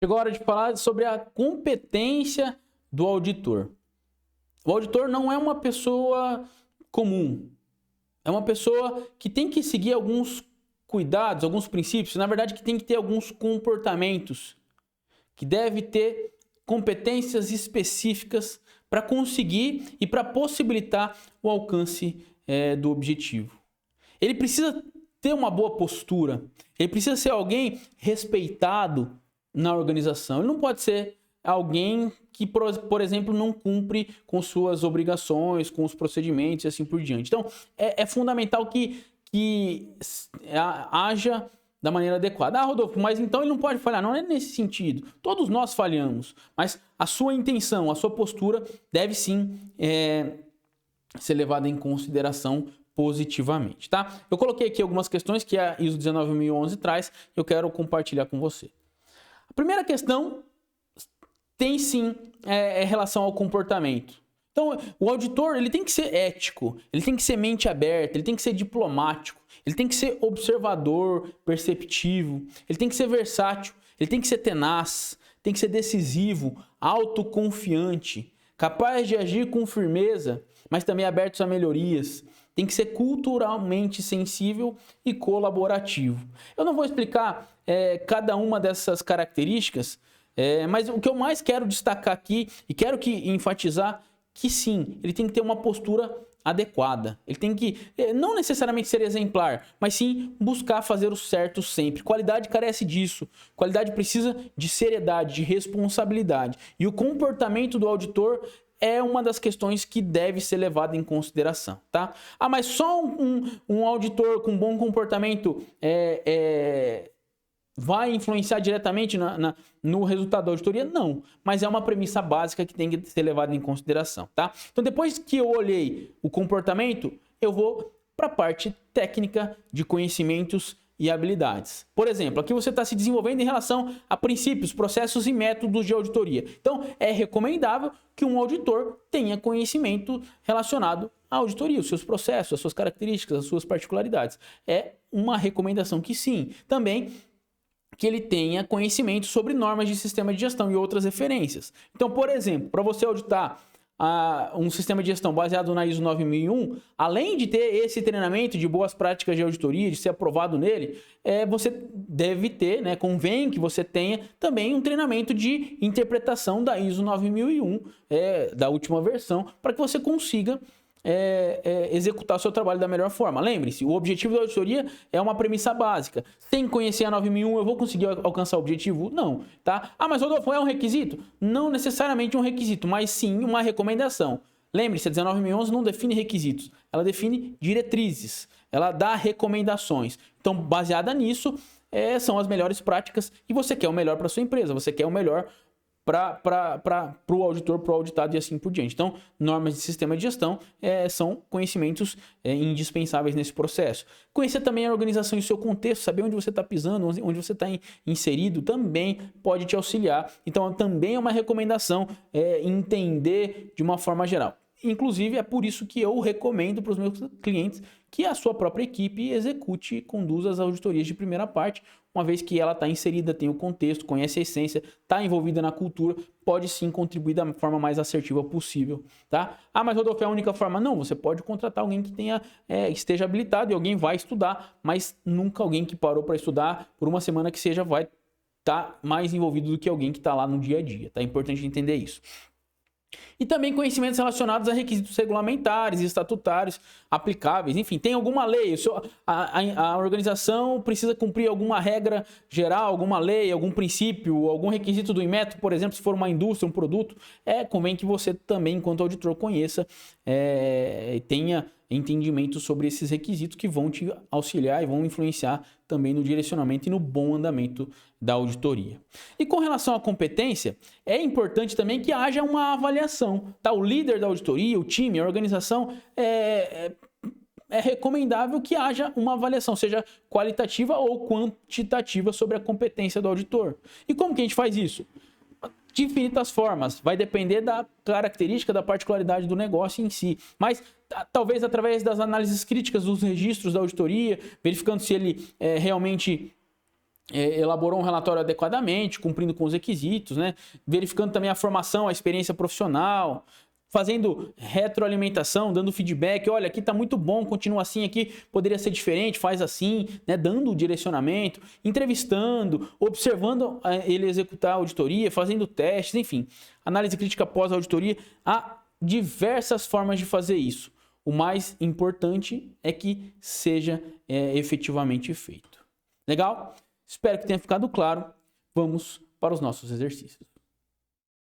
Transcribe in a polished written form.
Chegou a hora de falar sobre a competência do auditor. O auditor não é uma pessoa comum. É uma pessoa que tem que seguir alguns cuidados, alguns princípios, na verdade que tem que ter alguns comportamentos, que deve ter competências específicas para conseguir e para possibilitar o alcance do objetivo. Ele precisa ter uma boa postura, ele precisa ser alguém respeitado na organização. Ele não pode ser alguém que, por exemplo, não cumpre com suas obrigações, com os procedimentos e assim por diante. Então, é fundamental que haja da maneira adequada. Ah, Rodolfo, mas então ele não pode falhar. Não é nesse sentido. Todos nós falhamos, mas a sua intenção, a sua postura deve sim ser levada em consideração positivamente, tá? Eu coloquei aqui algumas questões que a ISO 19011 traz e eu quero compartilhar com você. A primeira questão tem sim relação ao comportamento. Então, o auditor ele tem que ser ético, ele tem que ser mente aberta, ele tem que ser diplomático, ele tem que ser observador, perceptivo, ele tem que ser versátil, ele tem que ser tenaz, tem que ser decisivo, autoconfiante, capaz de agir com firmeza, mas também aberto a melhorias. Tem que ser culturalmente sensível e colaborativo. Eu não vou explicar cada uma dessas características, mas o que eu mais quero destacar aqui e quero que enfatizar que sim, ele tem que ter uma postura adequada. Ele tem que não necessariamente ser exemplar, mas sim buscar fazer o certo sempre. Qualidade carece disso. Qualidade precisa de seriedade, de responsabilidade. E o comportamento do auditor é uma das questões que deve ser levada em consideração, tá? Ah, mas só um auditor com bom comportamento vai influenciar diretamente no resultado da auditoria? Não, mas é uma premissa básica que tem que ser levada em consideração, tá? Então, depois que eu olhei o comportamento, eu vou para a parte técnica de conhecimentos e habilidades. Por exemplo, aqui você está se desenvolvendo em relação a princípios, processos e métodos de auditoria. Então, é recomendável que um auditor tenha conhecimento relacionado à auditoria, os seus processos, as suas características, as suas particularidades. É uma recomendação que sim. Também que ele tenha conhecimento sobre normas de sistema de gestão e outras referências. Então, por exemplo, para você auditar um sistema de gestão baseado na ISO 9001, além de ter esse treinamento de boas práticas de auditoria, de ser aprovado nele, você deve ter, né, convém que você tenha também um treinamento de interpretação da ISO 9001, da última versão, para que você consiga executar o seu trabalho da melhor forma. Lembre-se, o objetivo da auditoria é uma premissa básica. Sem conhecer a 9001, eu vou conseguir alcançar o objetivo? Não, tá? Ah, mas Rodolfo, é um requisito? Não necessariamente um requisito, mas sim uma recomendação. Lembre-se, a 19011 não define requisitos, ela define diretrizes, ela dá recomendações. Então, baseada nisso, são as melhores práticas e você quer o melhor para sua empresa, você quer o melhor para o auditor, para o auditado e assim por diante. Então, normas de sistema de gestão são conhecimentos indispensáveis nesse processo. Conhecer também a organização e o seu contexto, saber onde você está pisando, onde você está inserido, também pode te auxiliar. Então, também é uma recomendação entender de uma forma geral. Inclusive, é por isso que eu recomendo para os meus clientes que a sua própria equipe execute e conduza as auditorias de primeira parte, uma vez que ela está inserida, tem o contexto, conhece a essência, está envolvida na cultura, pode sim contribuir da forma mais assertiva possível, tá? Ah, mas Rodolfo, é a única forma? Não, você pode contratar alguém que esteja habilitado e alguém vai estudar, mas nunca alguém que parou para estudar por uma semana que seja vai estar mais envolvido do que alguém que está lá no dia a dia, tá? É importante entender isso. E também conhecimentos relacionados a requisitos regulamentares e estatutários aplicáveis. Enfim, tem alguma lei, a organização precisa cumprir alguma regra geral, alguma lei, algum princípio, algum requisito do Inmetro, por exemplo, se for uma indústria, um produto, convém que você também, enquanto auditor, conheça e tenha entendimento sobre esses requisitos que vão te auxiliar e vão influenciar também no direcionamento e no bom andamento da auditoria. E com relação à competência, é importante também que haja uma avaliação, tá? O líder da auditoria, o time, a organização, é recomendável que haja uma avaliação, seja qualitativa ou quantitativa, sobre a competência do auditor. E como que a gente faz isso? De infinitas formas, vai depender da característica, da particularidade do negócio em si, mas talvez através das análises críticas dos registros da auditoria, verificando se ele realmente elaborou um relatório adequadamente, cumprindo com os requisitos, né? Verificando também a formação, a experiência profissional, fazendo retroalimentação, dando feedback, olha, aqui tá muito bom, continua assim, aqui poderia ser diferente, faz assim, né? Dando o direcionamento, entrevistando, observando ele executar a auditoria, fazendo testes, enfim. Análise crítica pós-auditoria, há diversas formas de fazer isso. O mais importante é que seja efetivamente feito. Legal? Espero que tenha ficado claro. Vamos para os nossos exercícios.